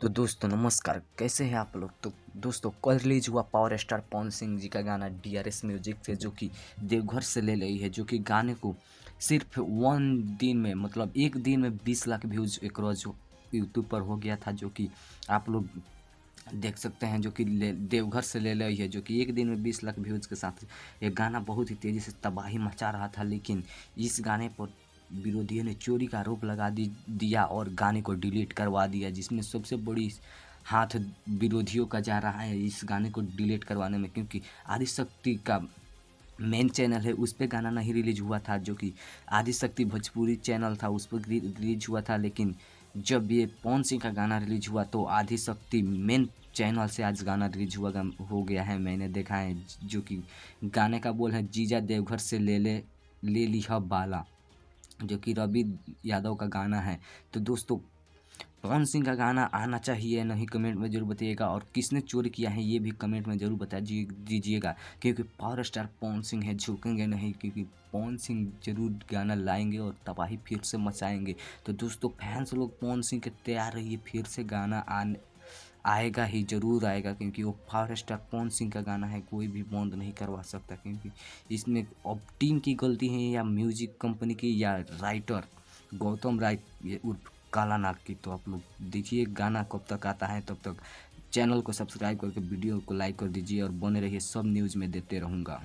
तो दोस्तों नमस्कार, कैसे हैं आप लोग। तो दोस्तों कल रिलीज हुआ पावर स्टार पवन सिंह जी का गाना डीआरएस म्यूजिक से, जो कि देवघर से ले रही है, जो कि गाने को सिर्फ वन दिन में मतलब एक दिन में 20 लाख व्यूज एक रोज यूट्यूब पर हो गया था, जो कि आप लोग देख सकते हैं। जो कि देवघर से ले रही है, जो कि एक दिन में 20 लाख व्यूज के साथ ये गाना बहुत ही तेज़ी से तबाही मचा रहा था। लेकिन इस गाने पर विरोधियों ने चोरी का आरोप लगा दिया और गाने को डिलीट करवा दिया, जिसमें सबसे बड़ी हाथ विरोधियों का जा रहा है इस गाने को डिलीट करवाने में, क्योंकि आदिशक्ति का मेन चैनल है उस पर गाना नहीं रिलीज हुआ था। जो कि आदिशक्ति भोजपुरी चैनल था उस पर रिलीज हुआ था, लेकिन जब ये पवन सिंह का गाना रिलीज हुआ तो आदिशक्ति मेन चैनल से आज गाना रिलीज हुआ हो गया है। मैंने देखा है, जो कि गाने का बोल है जीजा देवघर से ले लिहा बाला, जो कि रवि यादव का गाना है। तो दोस्तों पवन सिंह का गाना आना चाहिए नहीं, कमेंट में ज़रूर बताइएगा, और किसने चोरी किया है ये भी कमेंट में ज़रूर बता दीजिएगा, क्योंकि पावर स्टार पवन सिंह है, झुकेंगे नहीं, क्योंकि पवन सिंह जरूर गाना लाएंगे और तबाही फिर से मचाएंगे। तो दोस्तों फैंस लोग पवन सिंह के तैयार रहिए, फिर से गाना आएगा ही, ज़रूर आएगा, क्योंकि वो पावर स्टार पवन सिंह का गाना है, कोई भी बंद नहीं करवा सकता। क्योंकि इसमें अब टीम की गलती है या म्यूजिक कंपनी की या राइटर गौतम राय ये उर्फ काला नाग की। तो आप लोग देखिए गाना कब तक आता है, तब तक चैनल को सब्सक्राइब करके वीडियो को लाइक कर दीजिए और बने रहिए, सब न्यूज़ में देते रहूँगा।